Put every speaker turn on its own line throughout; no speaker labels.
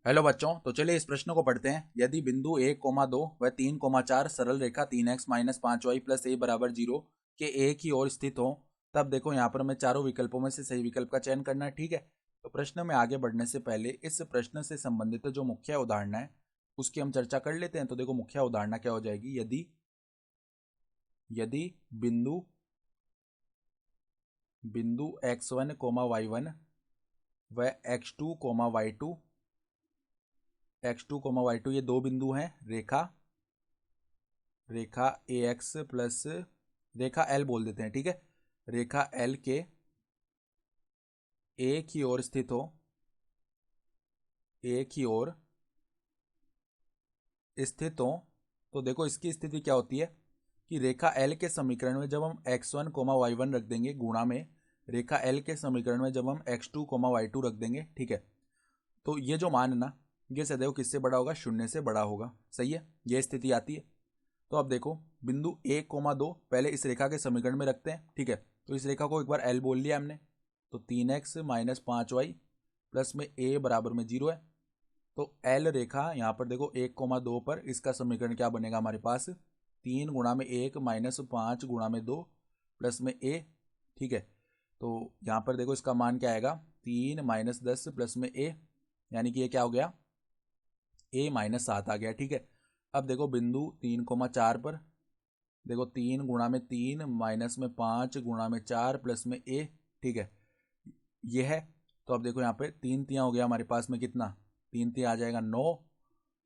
Hello बच्चों, तो चलिए इस प्रश्न को पढ़ते हैं। यदि बिंदु 1, 2 व 3, 4 सरल रेखा 3x minus 5y plus a बराबर 0 के एक ही ओर स्थित हो, तब देखो यहाँ पर हमें चारों विकल्पों में से सही विकल्प का चयन करना है। ठीक है, तो प्रश्न में आगे बढ़ने से पहले इस प्रश्न से संबंधित जो मुख्य उदाहरण है उसकी हम चर्चा कर लेते हैं। तो देखो मुख्य उदाहरण क्या हो जाएगी। यदि यदि बिंदु बिंदु x1, y1 व x2, y2 ये दो बिंदु हैं। रेखा ए एक्स प्लस रेखा एल बोल देते हैं। ठीक है, रेखा एल के एक ही ओर स्थित हो, तो देखो इसकी स्थिति क्या होती है कि रेखा एल के समीकरण में जब हम x1, y1 रख देंगे गुणा में रेखा एल के समीकरण में जब हम x2, y2 रख देंगे। ठीक है, तो ये जो मान है ना, ये सदैव किससे बड़ा होगा? शून्य से बड़ा होगा। सही है, ये स्थिति आती है। तो अब देखो बिंदु 1, 2 पहले इस रेखा के समीकरण में रखते हैं। ठीक है, तो इस रेखा को एक बार एल बोल लिया हमने, तो 3x माइनस 5y प्लस में a बराबर में 0 है। तो एल रेखा यहाँ पर देखो 1, 2 पर इसका समीकरण क्या बनेगा हमारे पास? 3 गुणा में 1 माइनस 5 गुणा में 2 प्लस में a। ठीक है, तो यहाँ पर देखो इसका मान क्या आएगा? 3 माइनस 10 प्लस में a, यानी कि ये क्या हो गया? a माइनस 7 आ गया। ठीक है, अब देखो बिंदु 3, 4 पर देखो 3 गुणा में 3 माइनस में 5 गुणा में 4 प्लस में a। ठीक है, ये है। तो अब देखो यहाँ पे 3 तियाँ हो गया हमारे पास में, कितना? 3 तियाँ आ जाएगा 9,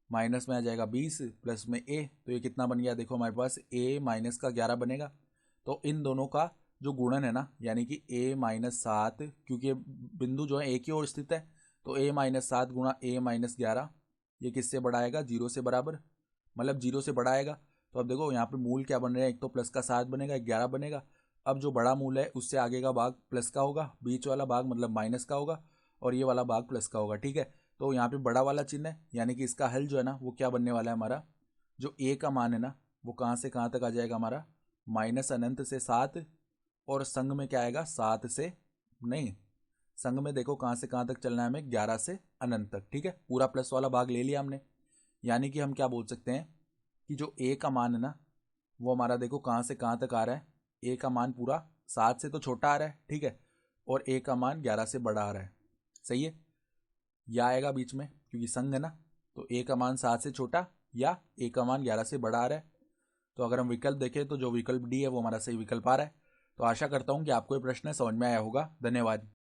माइनस में आ जाएगा 20 प्लस में a, तो ये कितना बन गया? देखो हमारे पास a माइनस का 11 बनेगा। तो इन दोनों का जो गुणन है ना, यानी कि a माइनस 7, क्योंकि बिंदु जो है एक ही ओर स्थित है, तो a माइनस 7 गुणा a माइनस 11 ये किससे बड़ा आएगा? 0 से बराबर, मतलब 0 से बड़ा आएगा। तो अब देखो यहाँ पे मूल क्या बन रहे हैं? एक तो प्लस का 7 बनेगा, एक 11 बनेगा। अब जो बड़ा मूल है उससे आगे का भाग प्लस का होगा, बीच वाला भाग मतलब माइनस का होगा, और ये वाला भाग प्लस का होगा। ठीक है, तो यहाँ पे बड़ा वाला चिन्ह है, यानी कि इसका हल जो है ना वो क्या बनने वाला है हमारा? जो a का मान है ना वो कहाँ से कहाँ तक आ जाएगा हमारा? माइनस अनंत से 7, और संग में क्या आएगा? 7 से नहीं, संग में देखो कहाँ से कहाँ तक चलना है हमें? 11 से अनंत तक। ठीक है, पूरा प्लस वाला भाग ले लिया हमने, यानी कि हम क्या बोल सकते हैं कि जो a का मान है ना वो हमारा देखो कहाँ से कहाँ तक आ रहा है? a का मान पूरा 7 से तो छोटा आ रहा है। ठीक है, और a का मान 11 से बड़ा आ रहा है। सही है, या आएगा बीच में क्योंकि संग है ना, तो a का मान 7 से छोटा या a का मान 11 से बड़ा आ रहा है। तो अगर हम विकल्प देखें तो जो विकल्प डी है वो हमारा सही विकल्प आ रहा है। तो आशा करता हूँ कि आपको ये प्रश्न समझ में आया होगा। धन्यवाद।